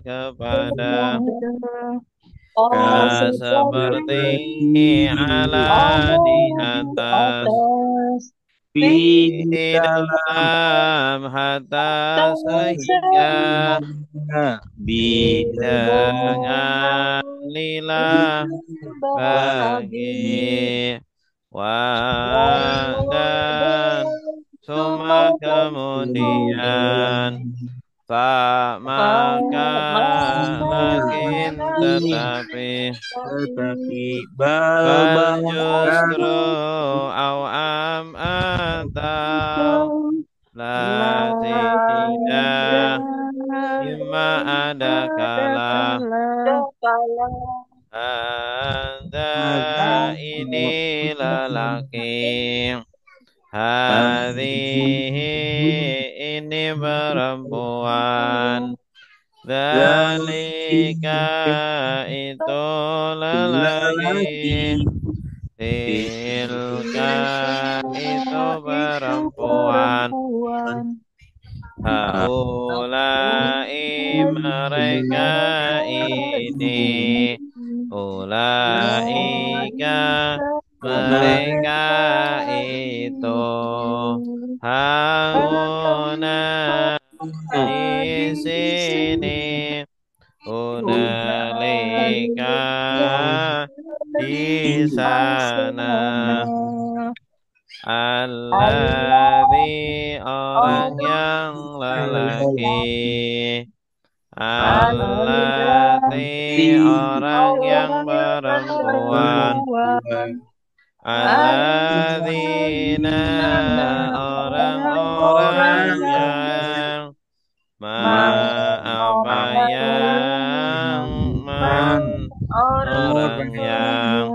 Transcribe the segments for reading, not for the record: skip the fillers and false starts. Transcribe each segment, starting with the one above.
kepada seperti ala di atas di di dalam dalam hatta sehingga dengan lillah bagi dan summa kemudian maka lakin tetapi tetapi bal bal bahkan justru atau la tidak imma ada kala anda ini lelaki hadhihi ini perempuan Dalika itu lelaki Tilka itu perempuan Haulai mereka ini Ulaika mereka itu Hauna di sini Hunalika di sana Alladzi orang yang lelaki Allati orang yang perempuan Alladzina orang-orang yang apa yang orang yang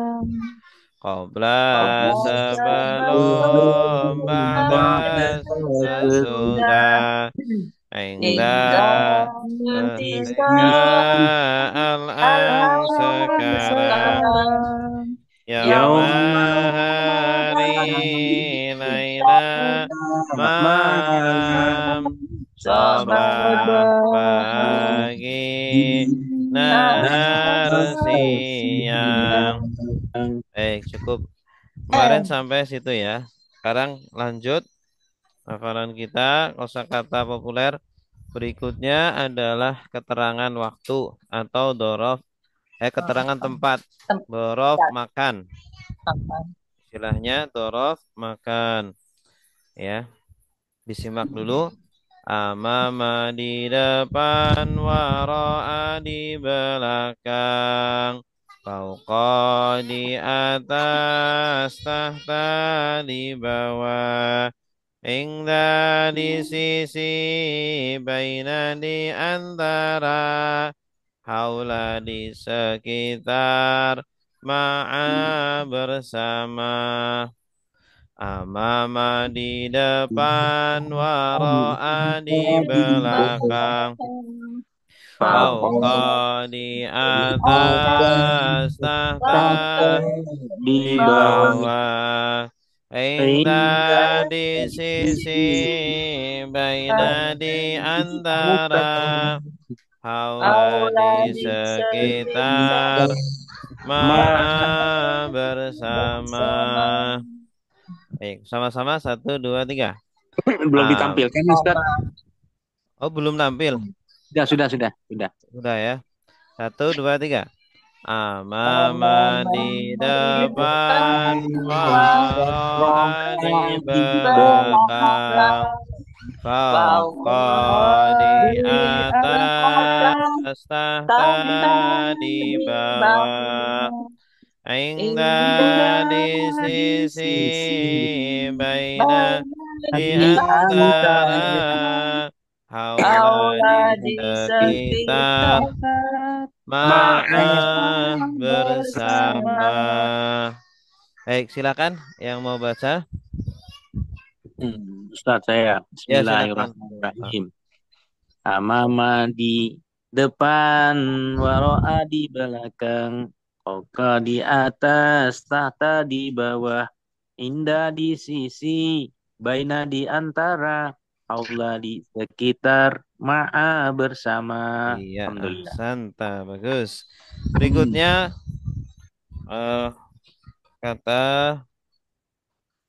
Qabla sebelum Ba'da sesudah Indah ketika Al-an sekarang Yauma hari Laila malam Sabah pagi Nahar siang cukup kemarin sampai situ ya. Sekarang lanjut hafalan kita kosakata populer. Berikutnya adalah keterangan waktu atau keterangan tempat. Dorof makan. Istilahnya dorof makan. Ya, disimak dulu. Amama di depan, waro'a di belakang. Fauqa di atas, tahta di bawah. Ingda di sisi, baina di antara, haula di sekitar, ma'a bersama. Amama di depan, waro'a di belakang. Fauqa di atas, tahta di di bawah bawah. hingga Inda di sisi, baina di antara, haula di sekitar, ma'a bersama. Baik, sama-sama. Satu, dua, tiga. belum Ah, ditampilkan Ustaz. oh, belum tampil. Sudah. Sudah ya. Satu, dua, tiga. Amama di depan, waro'a di belakang, fauqa di atas, tahta di bawah, inda di sisi, baina di antara, haula di sekitar, ma'a bersama. Baik, silakan yang mau baca. Ustaz saya. Ya, silakan. Bismillahirrahmanirrahim. Amama di depan, waro'a di belakang, oka di atas, tahta di bawah, indah di sisi, baina di antara, Allah di sekitar, ma'a bersama. Iya, Alhamdulillah. ahsanta, bagus. Hmm. Berikutnya eh, kata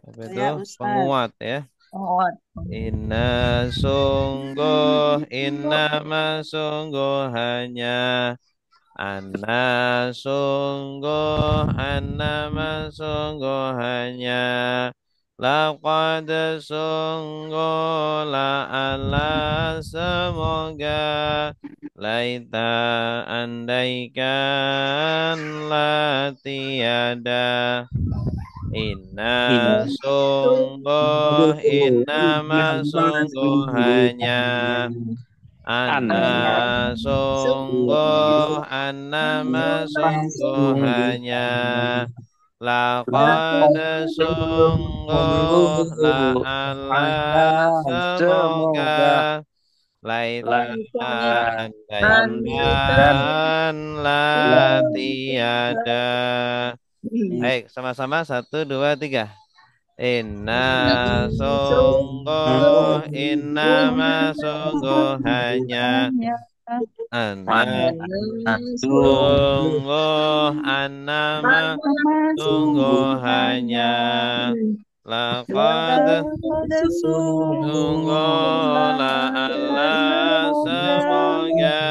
apa itu? Ya, Ustaz. Penguat ya. Oh, Inna sungguh, sungguh hanya sungguh hanya laqad sungguh la'alla semoga laita andaikan la tiada In- sungguh hanya sungguh hanya laqad sungguh la Allah semoga laita andaikan la tiada. Baik, sama-sama satu dua tiga. Sungguh hanya hanya Ana sungguh sungguh hanya hanya laqad pada sungguh sungguh la Allah semoga semoga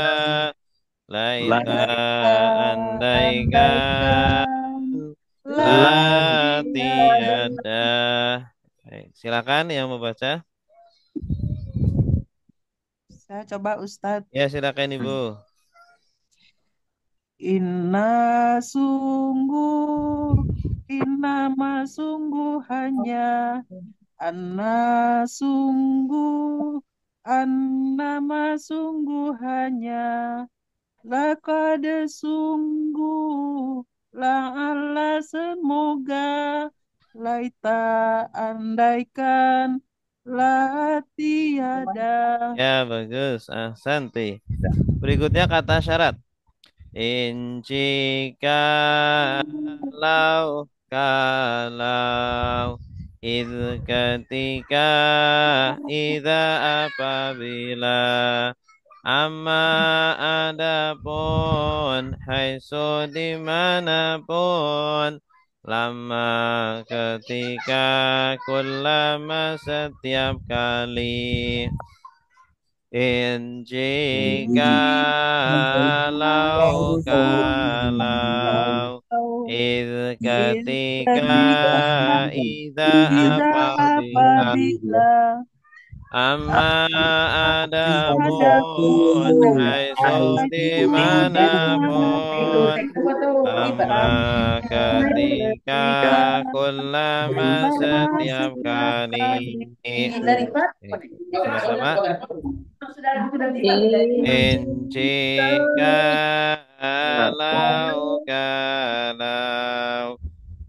laita andaikan andaikan la lah tiada. tiada. Baik, silakan yang mau baca. Saya coba Ustadz. Ya, silakan Ibu. Inna sungguh, inna sungguh hanya, anna sungguh, annama sungguh hanya, laqad sungguh, la'alla semoga, laita andaikan, la tiada. Ya, bagus. Santi. Berikutnya kata syarat. Kalau id ketika ida apabila amma adapun haitsu dimanapun lama ketika kullama setiap kali kalau id ketika Ketika ida tidak apabila apabila amma adapun adapun haitsu haitsu dimanapun dimanapun lama ketika ketika kullama lama setiap setiap kali. kali Sama-sama. jika Kalau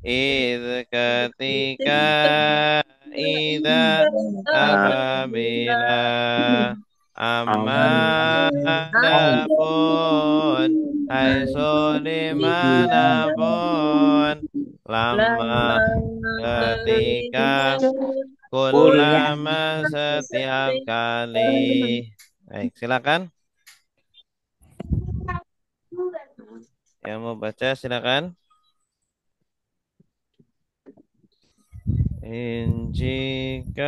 id ketika ida apabila amma adapun haitsu dimanapun lama ketika kullama setiap kali. Baik, silakan. Yang mau baca silakan. Jikalau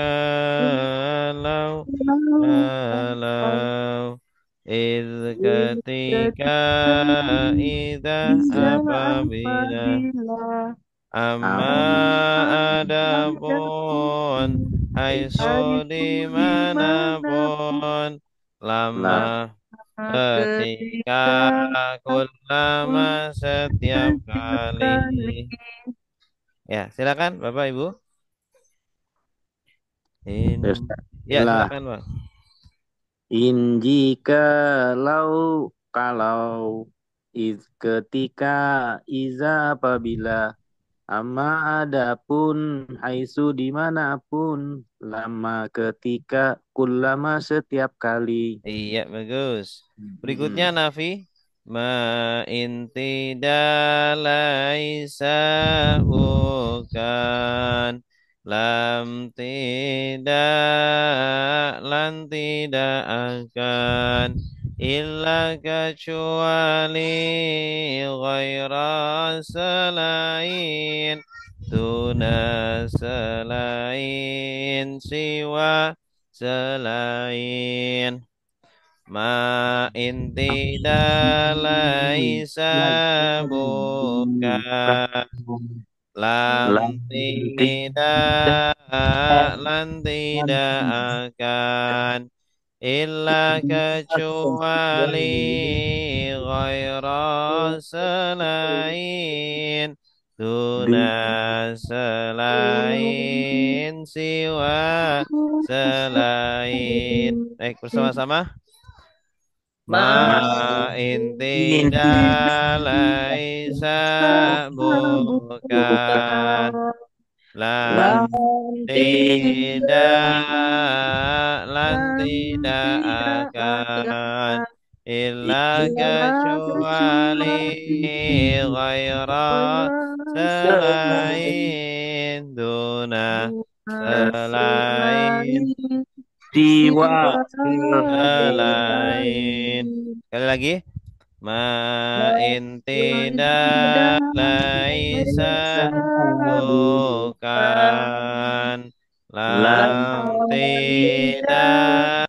kalau id ketika ida apabila apabila amma adapun haitsu dimanapun lama ketika ketika kullama setiap setiap kali. kali Ya, silakan Bapak Ibu. Ya, Bismillah. silakan Bang. Jika kalau ketika iza apabila amma adapun haitsu dimanapun lama ketika kullama setiap kali. Iya, bagus. Berikutnya Mm-mm. Nafi. Ma inti laisa bukan Lam tidak, lan tidak akan, illa kecuali, ghaira selain, tuna selain, siwa selain. Ma in tidak, laisa bukan, lam tidak, lan tidak akan, illa kecuali, ghaira selain, tuna selain, siwa selain. Baik, bersama-sama. Ma in tidak, laisa bukan, lam Lam tidak, lan tidak tidak akan, akan illa illa kecuali, kecuali ghaira selain selain, duna selain, selain Siwa siwa selain. selain Sekali lagi. Ma in tidak tidak, laisa bukan, lam tidak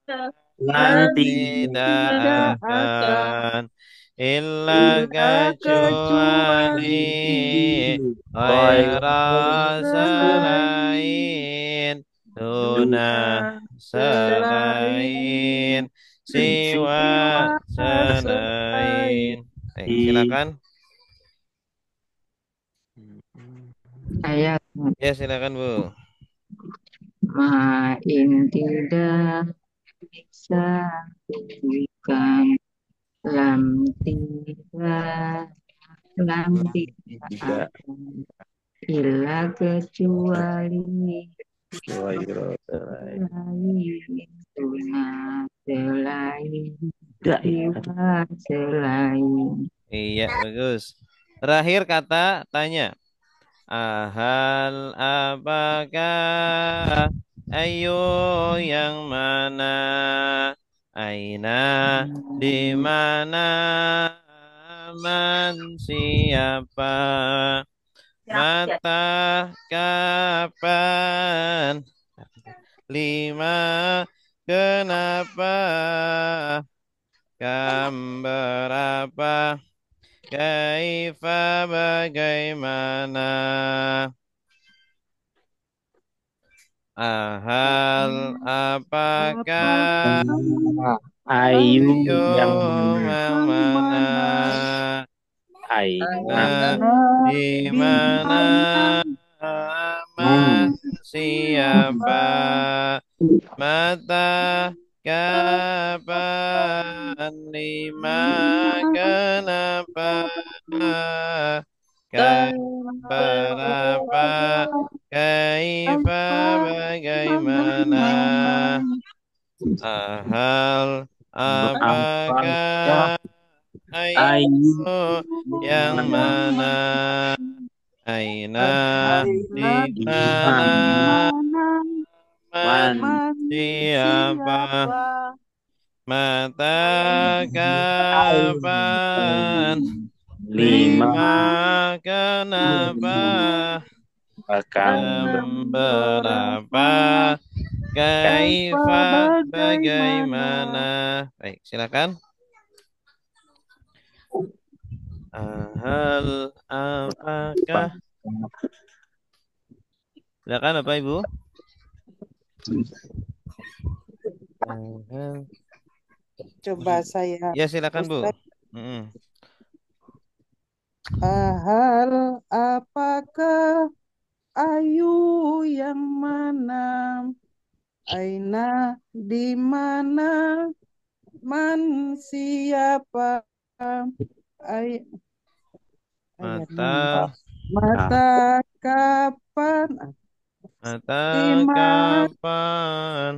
tidak, lan nanti tidak tidak akan akan, illa illa kecuali, kecuali ghaira selain selain, tuna selain selain, siwa siwa selain. selain. Baik, silakan. Ayat Ya, silakan Bu. main tidak bisa bukan, lam tidak, lam tidak tidak akan, illa kecuali selain, tuna selain, tidak siwa selain. Iya, bagus. Terakhir kata tanya. Ahal apakah, ayo yang mana, aina di mana, man siapa, mata kapan, lima kenapa, kam berapa, kaifa bagaimana, ahal apakah, Ayu ayo yang mana yang Yang mana, mana Aina nah, aina di di mana, mana man siapa siapa, mata kapan, lima kenapa, berapa, kaifa bagaimana, ahal apakah apakah, Ayu ayo yang yang mana, mana aina aina di di mana, di mana mana man man siapa, siapa mata Ayu kapan, lima lima kenapa, akan jam berapa berapa, kaifa kaifa bagaimana bagaimana. Baik, silakan. Hal apakah? Silakan Bapak Ibu. Hal. coba saya Ya, silakan Bu. Ustaz. Mm-mm. Hal apakah ayu yang mana aina di mana man siapa ay ayat mana Mata, mata kapan mata lima kapan,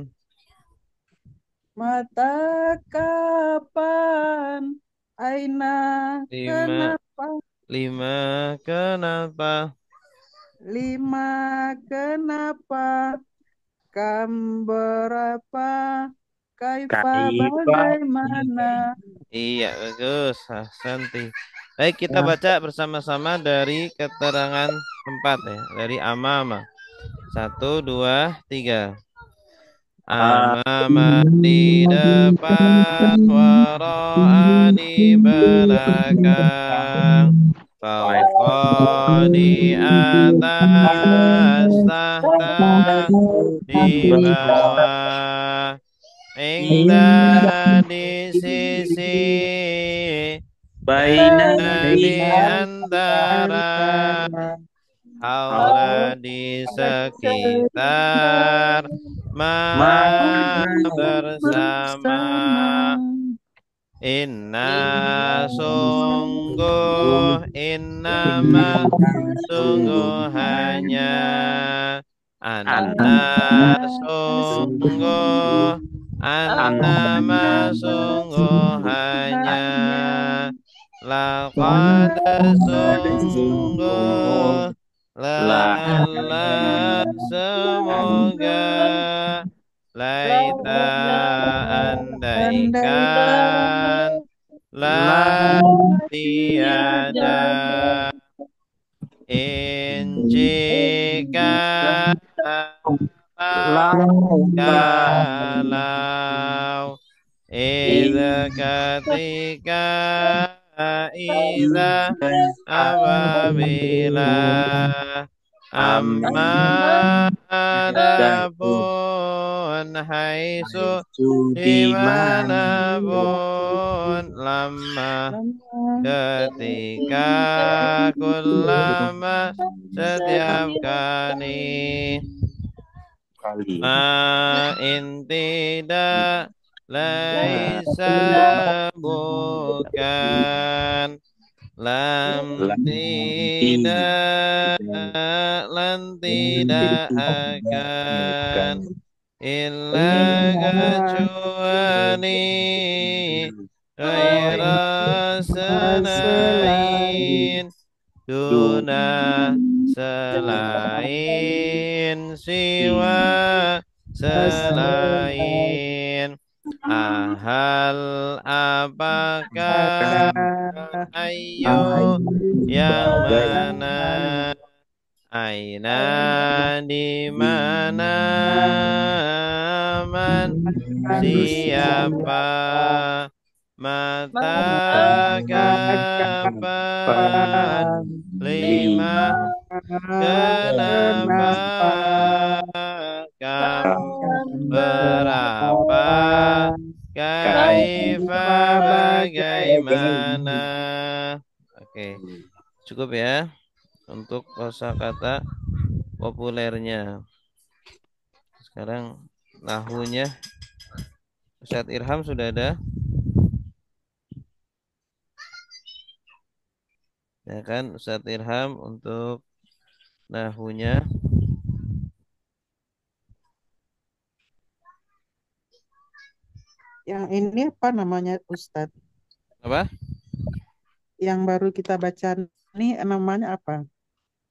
mata kapan aina lima, kenapa lima kenapa, lima kenapa, kam berapa, kaifa Kaifa. bagaimana. Iya, bagus. Santi. Baik, kita Ya, baca bersama-sama dari keterangan tempat ya. Dari amama. Satu, dua, tiga. Amama di depan, wara'a di belakang, fauqa di atas, tahta di bawah, inda di sisi, Baina jana di di antara, antara haula di sekitar, maha bersama. bersama. Inna Inna sungguh, innama sungguh hanya, anna sungguh, annama sungguh hanya, laqad sungguh, la'alla semoga, laita andaikan, la tiada, in jika kalau, idza ketika, idza apabila, amma adapun, haitsu dimanapun, lama ketika, kullama setiap kali, ma in tidak, laisa bukan, lam tidak, lan tidak akan, illa kecuali, ghaira selain, duna selain, siwa selain, ahal apakah, ayo yang mana, aina di mana, man siapa, mata kapan, lima kenapa, kam berapa, kaifa bagaimana. Oke, cukup ya untuk kosakata populernya. Sekarang nahunya, Ustadz Irham sudah ada? Ya kan, Ustadz Irham untuk nahunya. Yang ini apa namanya Ustadz? Apa? Yang baru kita baca ini namanya apa?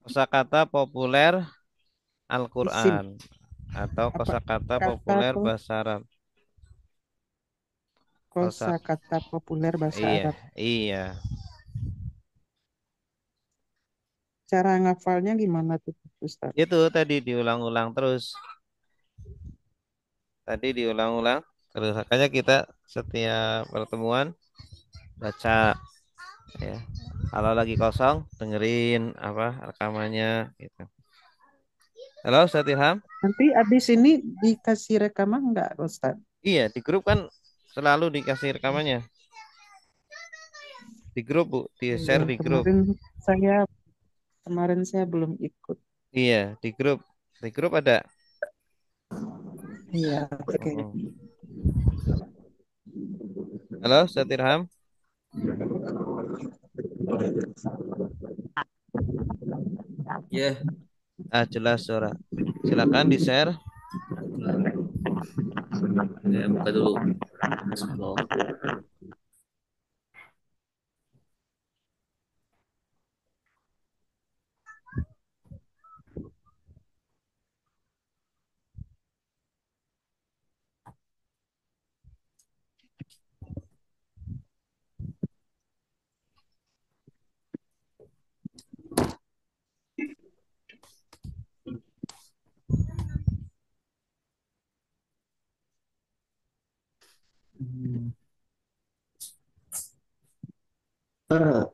Kosakata populer Isim Al-Quran atau apa? kosakata Kata populer tuh bahasa Arab. Kosa, kosakata populer bahasa iya, Arab. iya. Cara ngafalnya gimana tuh Ustadz? Itu tadi diulang-ulang terus. Tadi diulang-ulang terus. Makanya kita setiap pertemuan baca ya. Kalau lagi kosong dengerin apa rekamannya gitu. Halo Ustaz Ilham? Nanti abis ini dikasih rekaman enggak Ustadz? Iya, di grup kan selalu dikasih rekamannya. Di grup Bu, di Iya, share di grup. saya kemarin saya belum ikut. Iya, di grup. Di grup ada. Iya, oke. Mm-mm. Halo Ustaz Ilham? Ya, Jelas suara. Silakan di share. saya buka dulu. Bismillah. Ada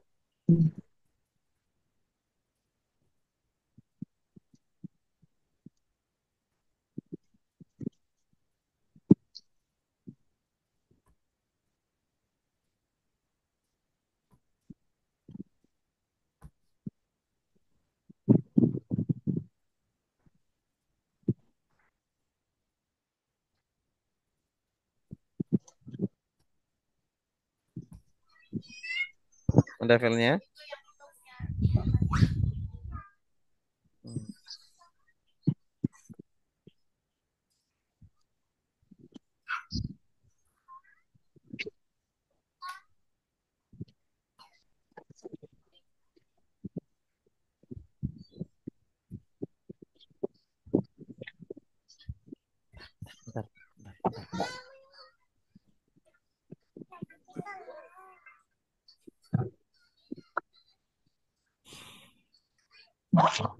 filenya? Bentar.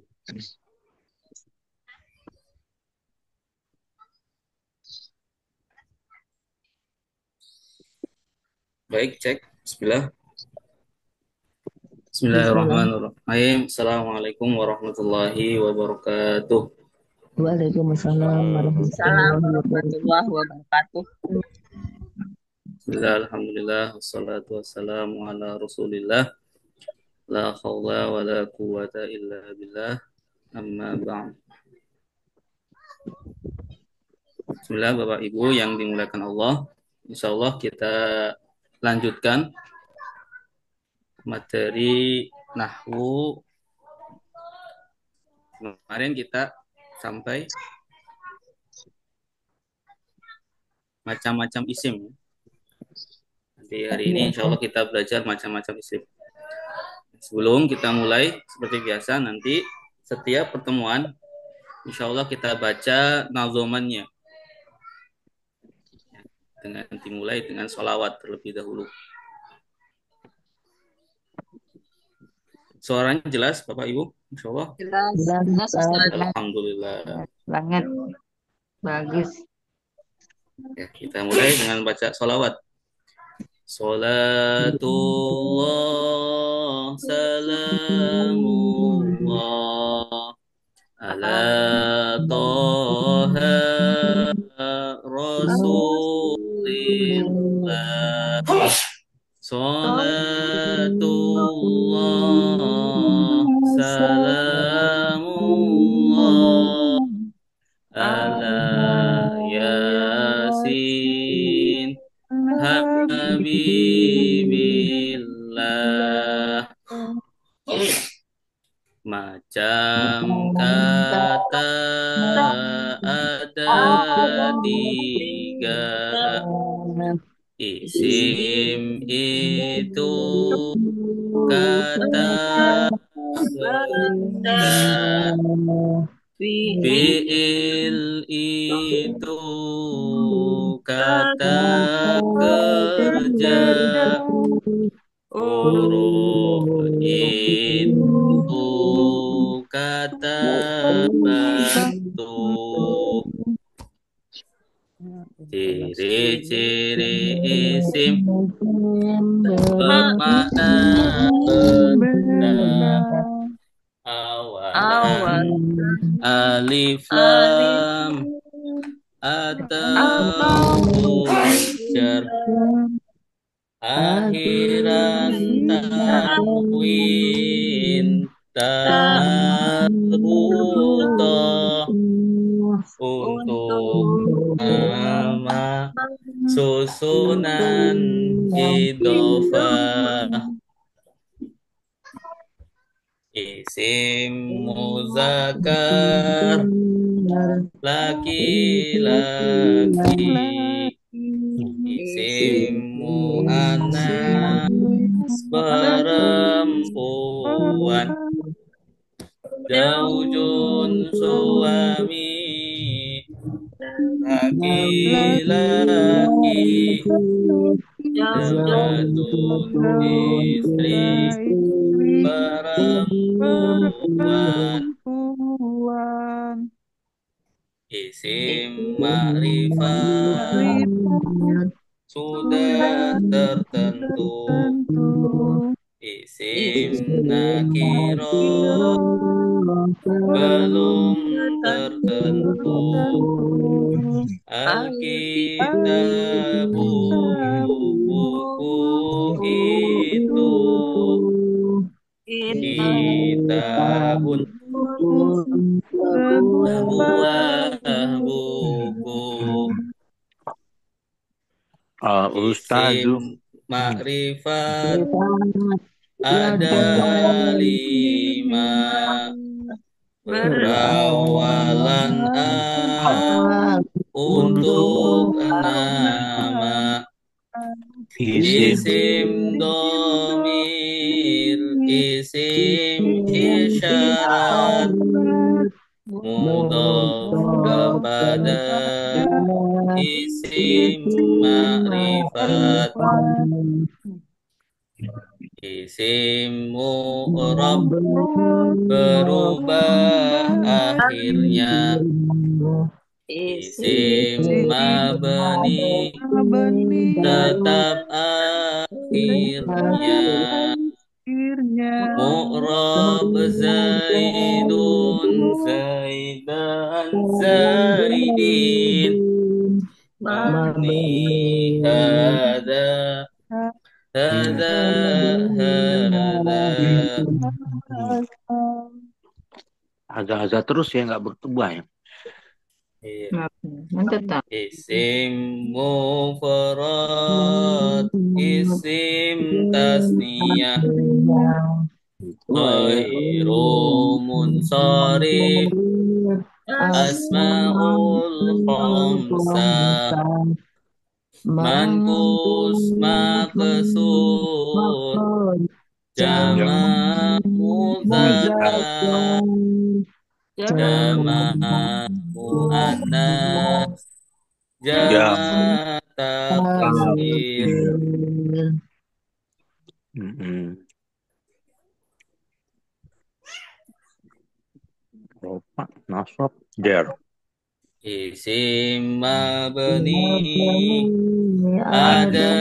Baik, cek. Bismillah. Bismillahirrahmanirrahim. Assalamualaikum warahmatullahi wabarakatuh. Waalaikumsalam Waalaikumsalam warahmatullahi warahmatullahi wabarakatuh. Bismillah, alhamdulillah, wassalatu wassalamu ala rasulillah. La khawla wa la quwata illa billah. Amma ba'd. Bismillah, Bapak Ibu yang dimuliakan Allah. Insya Allah kita lanjutkan materi nahwu. Kemarin kita sampai macam-macam isim. Nanti hari ini insya Allah kita belajar macam-macam isim. Sebelum kita mulai, seperti biasa, nanti setiap pertemuan insya Allah kita baca nazomannya. Dengan dimulai dengan sholawat terlebih dahulu. Suaranya jelas Bapak Ibu? Insya Allah. Jelas, Ustaz. Alhamdulillah. Sangat bagus. Ya, kita mulai dengan baca sholawat. Salatullah salamullah ala toha rasulillah. Salatullah salamullah ala yasin habibillah. Macam kata ada tiga, isim itu kata benda, fi'il itu kata kerja, huruf itu kata bantu. Ciri-ciri isim bermakna benda, awalan alif lam atau jar, akhiran tanwin marbutoh, untuk nama susunan idhofah. Isim muzakkar laki-laki, isim muannas perempuan, zaujun suami laki-laki, zawjatun istri perempuan. Isim ma'rifat sudah tertentu, Isim nakiro belum tertentu. Alkitabu buku itu. Kitabun sebuah buku. Ustazu. Isim makrifat ada 5. Perawalan untuk nama. Isim domir, isim isyarat, mudhof kepada isim makrifat. Isim mu'rab berubah akhirnya. Isim mabni tetap akhirnya. Mu'rab zaidun zaidan zaidin. Mabni hada hada hada. Haza terus ya, nggak berubah ya. Iya. Tetap. Isim mufrad, isim tasniyah, ghairu munsharif, asmaul khamsah, manqus maqsur, jama' mudzakkar, jama' muannas, jama' taksir. Rofa, nasab, der. Isim mabni ada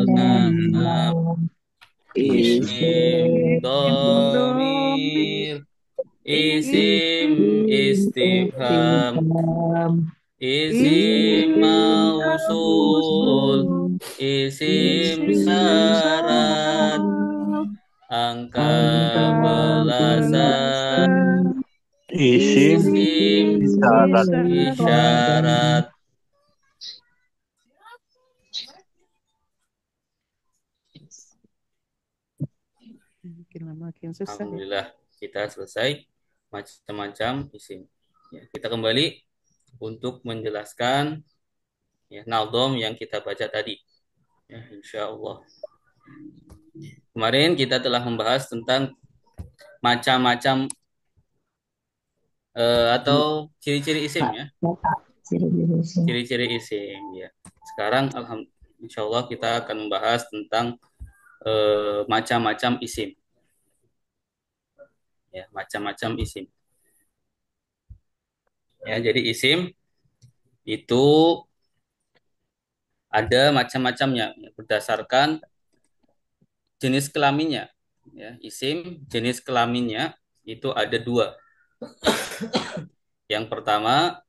6. Isim domir, isim istifham, isim mausul, isim syarat, angka belasan, Isim isim isyarat. isyarat. Makin lama makin susah ya. Alhamdulillah kita selesai macam-macam isim. Ya, kita kembali untuk menjelaskan ya, naldom yang kita baca tadi. Ya, insya Allah. Kemarin kita telah membahas tentang macam-macam atau ciri-ciri isim ya. Ciri-ciri isim ya. Sekarang insya Allah kita akan membahas tentang macam-macam isim. Ya, macam-macam isim. Ya, jadi isim itu ada macam-macamnya ya, berdasarkan jenis kelaminnya. Ya, isim jenis kelaminnya itu ada 2. Yang pertama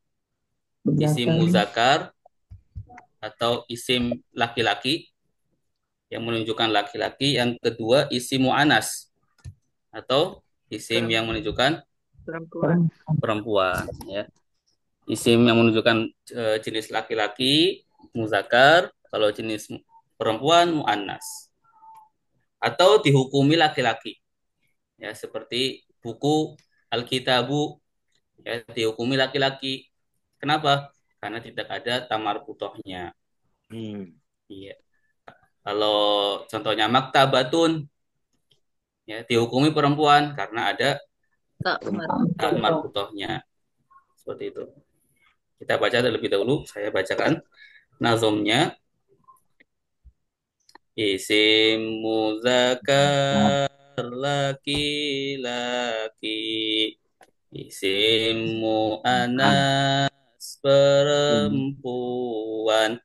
isim muzakkar atau isim laki-laki yang menunjukkan laki-laki. Yang kedua isim muannas atau isim yang menunjukkan perempuan. Ya. Isim yang menunjukkan jenis laki-laki muzakkar, kalau jenis perempuan muannas. Atau dihukumi laki-laki. Ya, seperti buku Alkitabu ya, dihukumi laki-laki. Kenapa? Karena tidak ada tamar putohnya. Iya. Kalau contohnya maktabatun ya dihukumi perempuan karena ada tamar putohnya. Seperti itu. Kita baca terlebih dahulu. Saya bacakan nazomnya. Isim muzakkar laki-laki, isim muannas perempuan,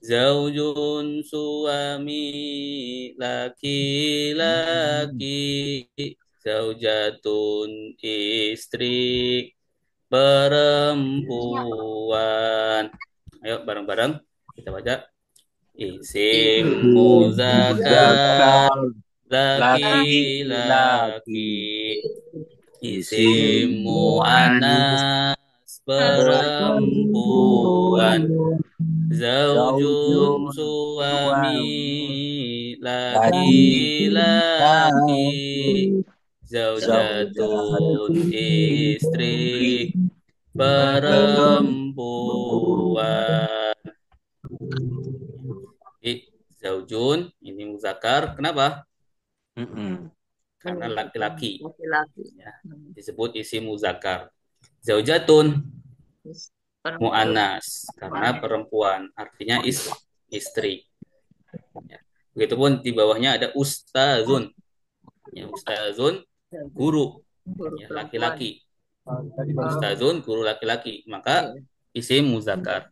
Zaujun suami laki-laki, zaujatun istri perempuan. Ayo bareng-bareng kita baca. Isim muzakkar laki-laki, isim muannas perempuan, zaujun suami laki-laki, zaujatun istri perempuan. Zaujun ini muzakkar. Kenapa? Karena laki-laki. Ya, disebut isim muzakkar. Zaujatun mu'annas karena perempuan, artinya istri. Ya. Begitupun di bawahnya ada ustazun. Ya, ustazun guru, ya, laki-laki. Ustazun guru laki-laki, maka isim muzakkar.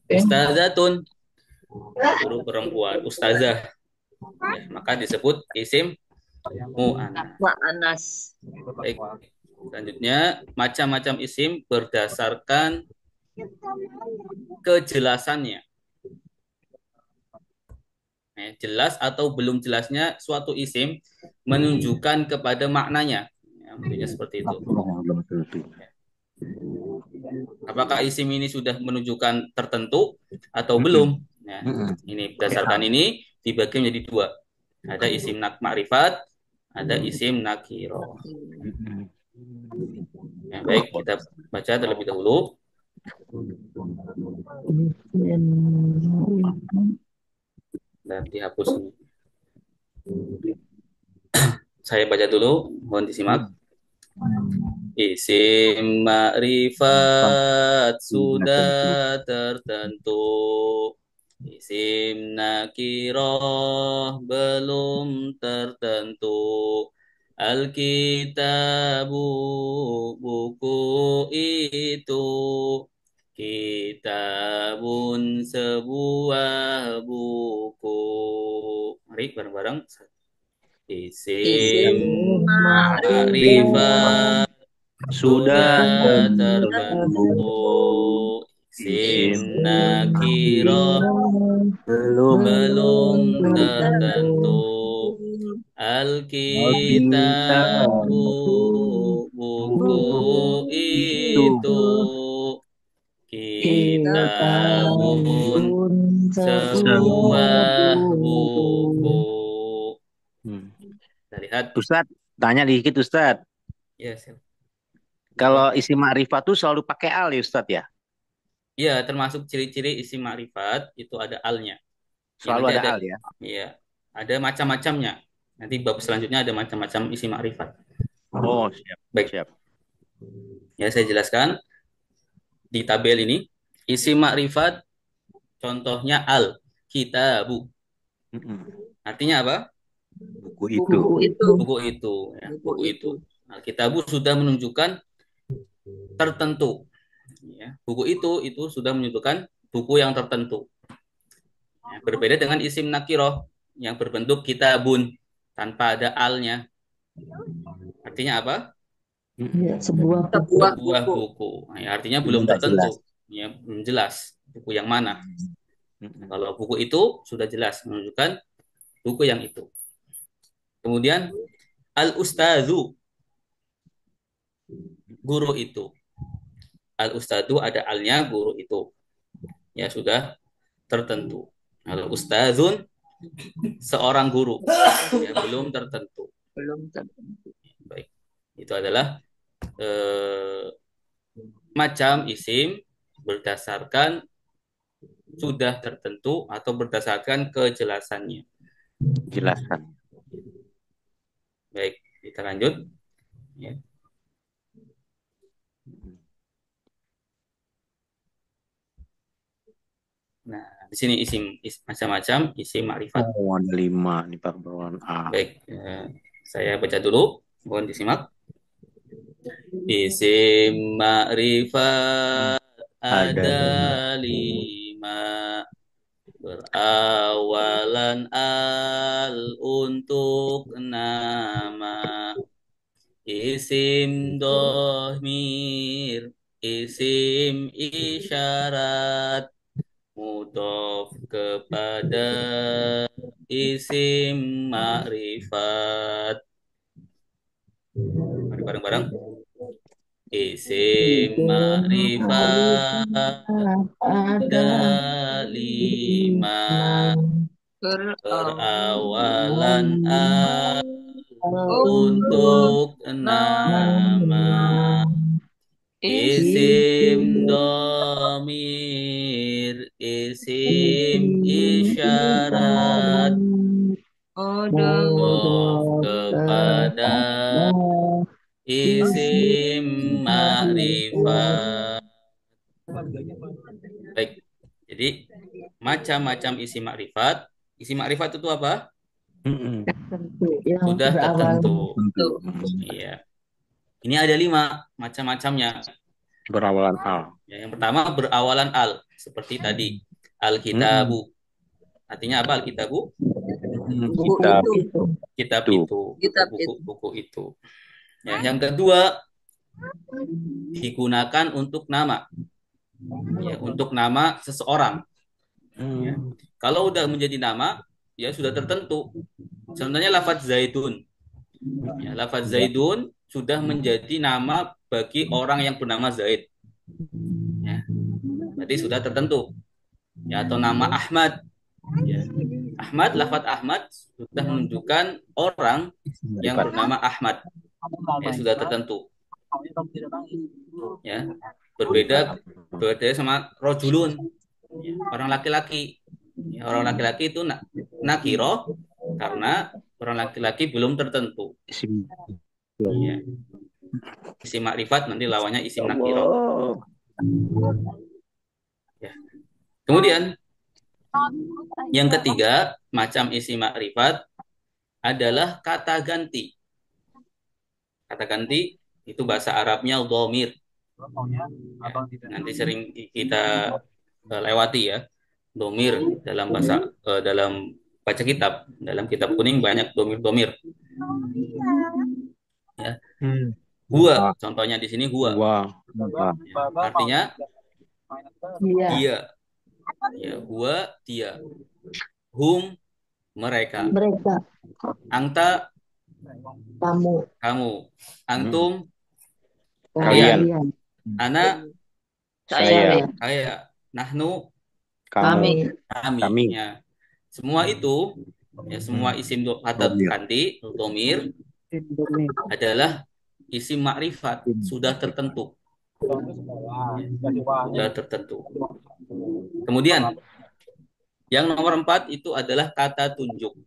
Ustazatun guru perempuan, ustazah, ya, maka disebut isim mu'annas. Baik. Selanjutnya, macam-macam isim berdasarkan kejelasannya. Jelas atau belum jelasnya suatu isim menunjukkan kepada maknanya. Ya, maksudnya seperti itu. Apakah isim ini sudah menunjukkan tertentu atau belum? Nah, ini berdasarkan ini dibagi menjadi dua. Ada isim ma'rifat, ada isim nakiro. Ya, baik, kita baca terlebih dahulu. Dan dihapus ini. Saya baca dulu, mohon disimak. Isim ma'rifat sudah tertentu. Isim nakiroh belum tertentu. Alkitabu buku itu. Kitabun sebuah buku. Mari bareng-bareng. Isim ma'rifat sudah tertentu. Isim nakiroh belum tertentu. Alkitabu buku itu. Kitabun sebuah buku. Kita lihat. Ustadz, tanya dikit Ustadz. Ya, Kalau isim ma'rifat tuh selalu pakai al ya Ustadz ya? Iya, termasuk ciri-ciri isim ma'rifat itu ada alnya. Selalu ada al ya? Iya, ada macam-macamnya. Nanti bab selanjutnya ada macam-macam isim ma'rifat. Oh, siap. Baik. Siap. Ya, saya jelaskan di tabel ini. Isim ma'rifat contohnya al, kitabu. Artinya apa? Buku itu. Buku itu. Ya, buku itu. Alkitabu sudah menunjukkan tertentu. Ya, buku itu sudah menunjukkan buku yang tertentu. Ya, berbeda dengan isim nakiroh yang berbentuk kitabun tanpa ada alnya. Artinya apa? Sebuah buku. Ya, artinya belum tertentu. Ya, belum jelas buku yang mana. Kalau buku itu sudah jelas menunjukkan buku yang itu. Kemudian al-ustazu, guru itu. Al-ustadu ada alnya, guru itu. Ya sudah tertentu. Al-ustazun seorang guru. Ya, belum tertentu. Baik. Itu adalah macam isim berdasarkan sudah tertentu atau berdasarkan kejelasannya. Jelaskan. Baik, kita lanjut. Ya. Nah, di sini isim macam-macam isim ma'rifat. Oh, ada 5 nih Pak bawaan A. Baik, saya baca dulu, mohon disimak. Isim ma'rifat ada 5. Berawalan al untuk nama. Isim dohmir, isim isyarat, mudhof kepada isim makrifat. Mari bareng-bareng. Isim makrifat ada lima. Berawalan al untuk nama. Isim domir, isim isyarat, mudhof kepada isim makrifat. Baik. Jadi macam-macam isim makrifat. Isim makrifat itu apa? Yang Sudah berawal tertentu. Iya. Ini ada 5 macam-macamnya. Berawalan al. Ya, yang pertama berawalan al, seperti tadi. Al-kitabu. Artinya apa al-kitabu? Kitab itu. Kitab Itu. itu. Buku itu. Ya, yang kedua digunakan untuk nama. Ya, untuk nama seseorang. Ya. Kalau udah menjadi nama, ya sudah tertentu. Contohnya lafaz zaidun. Ya, lafaz zaidun sudah menjadi nama bagi orang yang bernama Zaid. Ya, berarti sudah tertentu. Ya, atau nama Ahmad. Ya. Ahmad, lafaz Ahmad sudah menunjukkan orang yang bernama Ahmad. Ya, sudah tertentu. Ya, berbeda sama rojulun. Ya, orang laki-laki. Ya, orang laki-laki itu nakiro karena orang laki-laki belum tertentu. Ya. Isim makrifat nanti lawannya isim nakiro. Ya. Kemudian yang ketiga macam isim makrifat adalah kata ganti. Kata ganti itu bahasa Arabnya dhamir. Ya, nanti sering kita lewati ya. Dhamir dalam bahasa dalam baca kitab, dalam kitab kuning banyak dhamir-dhamir. Ya. Gua, contohnya di sini gua. Ya, artinya dia. Ya, gua, dia. Hum, mereka. Anta, kamu. Antum, kalian. Ana, Saya. Nahnu, Kami. kami. Ya. Semua itu, ya, semua isim kata ganti, dhamir adalah isim makrifat, sudah tertentu. Sudah tertentu. Kemudian yang nomor 4 itu adalah kata tunjuk.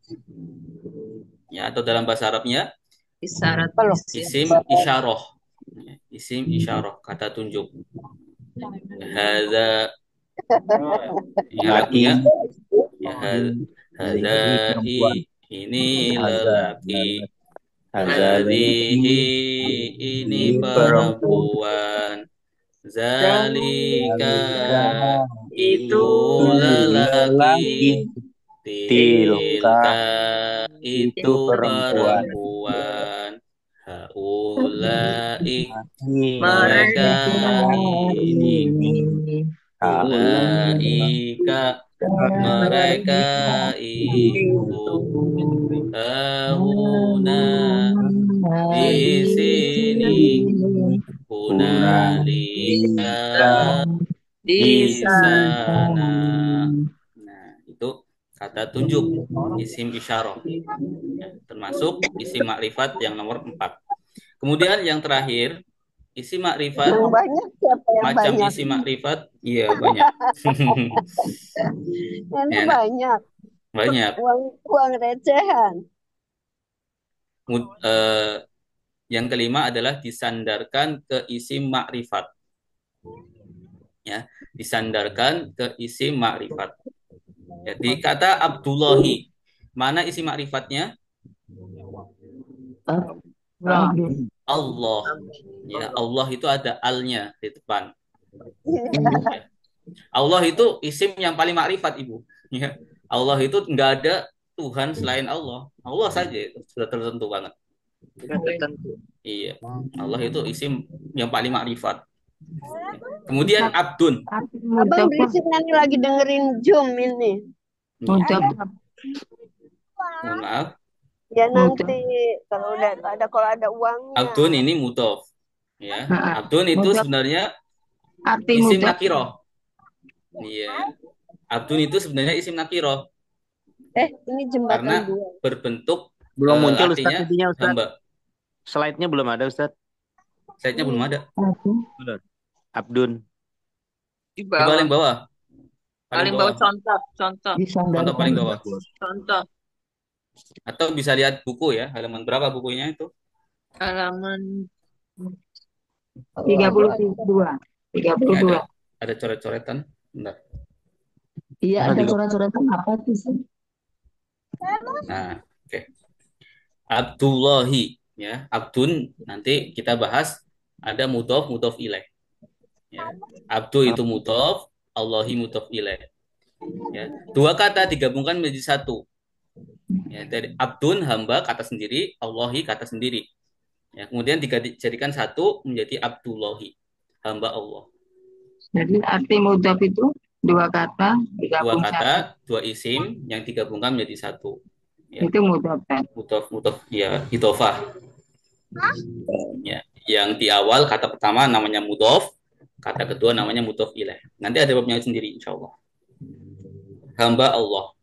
Ya, atau dalam bahasa Arabnya isim isyarah. Isim isyarah, kata tunjuk. Hadza ya, hadza ini lelaki. Hadhihi ini perempuan. Zalika itu lelaki. Tilka itu perempuan. Haulai mereka ini. Ulaika mereka itu. Hauna di sini. Hunalika di sana. Nah, itu kata tunjuk, isim isyarah. Ya, termasuk isim makrifat yang nomor 4. Kemudian yang terakhir, isim makrifat. Banyak siapa yang macam banyak? isim makrifat, iya banyak. Ini banyak. Banyak. Uang recehan. Yang kelima adalah disandarkan ke isim makrifat. Ya, disandarkan ke isim makrifat. Jadi kata Abdullahi, mana isim makrifatnya? Allah. Ya, Allah itu ada al-nya di depan. Ya. Allah itu isim yang paling makrifat, Ibu. Ya, Allah itu nggak ada Tuhan selain Allah. Allah saja itu sudah tertentu banget. Sudah tertentu. Iya, Allah itu isim yang paling makrifat. Kemudian abdun. Abang berisik nanti lagi dengerin Zoom ini. Mudaf. Mohon maaf. Ya nanti kalau ada uangnya. Abdun ini mudhof. Ya, Nah, abdun itu mudhof. sebenarnya Arti isim mudaf. nakiroh. Iya, abdun itu sebenarnya isim nakiroh Ini jembatan karena dua. berbentuk Belum muncul Ustaz artinya intinya Ustaz. hamba. Slide-nya belum ada Ustaz. Slide-nya belum ada. Belum. Abdun. Di Di paling bawah. bawah. Paling bawah contoh. Contoh Disandarkan. paling bawah. Contoh. Atau bisa lihat buku ya, halaman berapa bukunya itu? Halaman 32. Ini 32. ada coret-coretan. Bentar. Iya, ada coret-coretan apa tuh sih? Nah, oke. Abdullahi ya. Abdun nanti kita bahas ada mudhof mudhof ilaih. Ya. Abdu itu mudhof, Allahi mudhof ilaih. Ya. Dua kata digabungkan menjadi satu. Ya, dari abdun hamba kata sendiri, Allahi kata sendiri. Ya, kemudian dijadikan satu menjadi Abdullahi, hamba Allah. Jadi arti mudaf itu dua kata Dua digabung satu. kata, dua isim yang digabungkan menjadi satu. Ya. Itu mudaf kan? Mudhof ya, idhofah. Ya, yang di awal kata pertama namanya mudhof, kata kedua namanya mudhof ilaih. Nanti ada babnya sendiri insya Allah. Hamba Allah.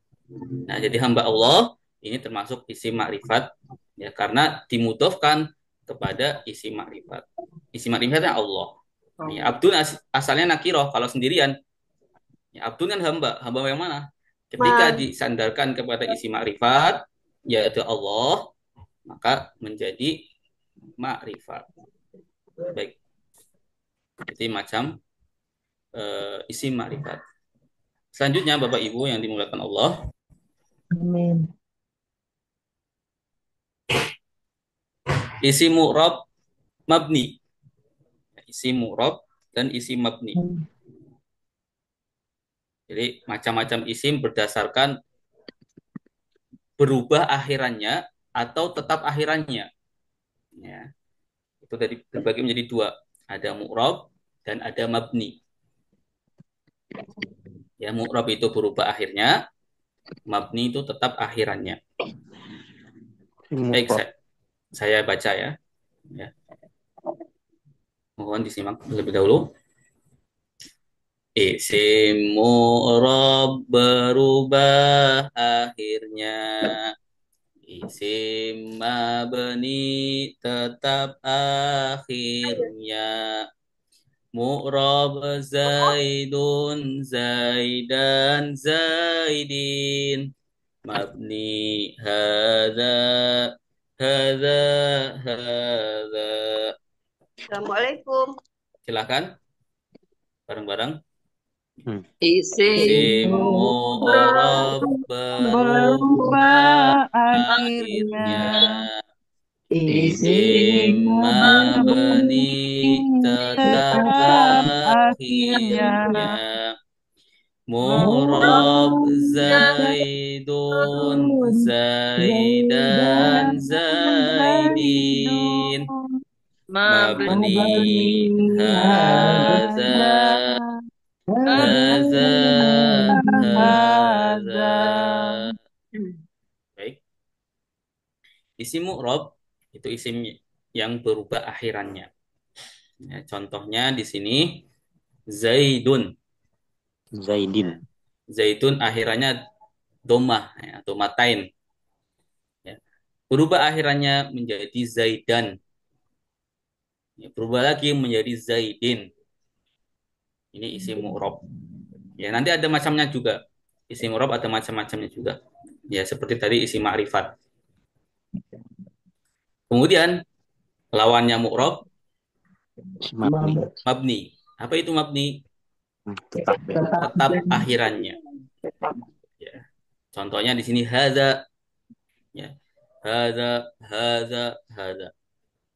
Nah, jadi hamba Allah ini termasuk isim makrifat ya karena dimudhofkan kepada isim makrifat. Isim makrifatnya Allah. Ya, abdun asalnya nakiroh kalau sendirian. Ya, abdun kan hamba. Hamba yang mana? Ketika disandarkan kepada isim makrifat yaitu Allah, maka menjadi makrifat. Baik. Jadi macam isim makrifat. Selanjutnya Bapak Ibu yang dimuliakan Allah. Amin. Isim mu'rab mabni. Isim mu'rab dan isim mabni. Jadi macam-macam isim berdasarkan berubah akhirannya atau tetap akhirannya. Ya. Itu tadi terbagi menjadi dua. Ada mu'rab dan ada mabni. Ya, mu'rab itu berubah akhirnya, mabni itu tetap akhirannya. Baik, saya baca ya. Mohon disimak terlebih dahulu. Isim mu'rab berubah akhirnya. Isim mabni tetap akhirnya. Mu'rab Zaidun Zaidan Zaidin. Mabni hadza hadza hadza. Assalamualaikum. Silakan bareng-bareng. isim Mu'rab berubah akhirnya. Isim mabni tetap akhirnya. Mu'rab Zaidun Zaidan Zaidin. Mabni hadza hadza hadza. Baik. Isim mu'rab itu isim yang berubah akhirannya. Ya, contohnya di sini Zaidun. Zaidin. Zaidun akhirannya domah ya, atau matain. Ya. Berubah akhirannya menjadi Zaidan. Ya, berubah lagi menjadi Zaidin. Ini isim mu'rab. Ya, nanti ada macamnya juga. Isim mu'rab ada macam-macamnya juga. Ya, seperti tadi isim ma'rifat. Kemudian lawannya mu'rab mabni. Apa itu mabni? Tetap. Tetap akhirannya. Ya. Contohnya di sini hadza. Ya. Hadza, hadza, hadza.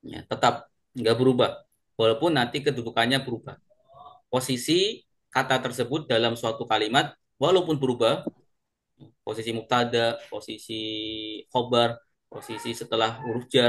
Ya, tetap nggak berubah. Walaupun nanti kedudukannya berubah. Posisi kata tersebut dalam suatu kalimat walaupun berubah, posisi mubtada, posisi khobar, posisi setelah huruf jar.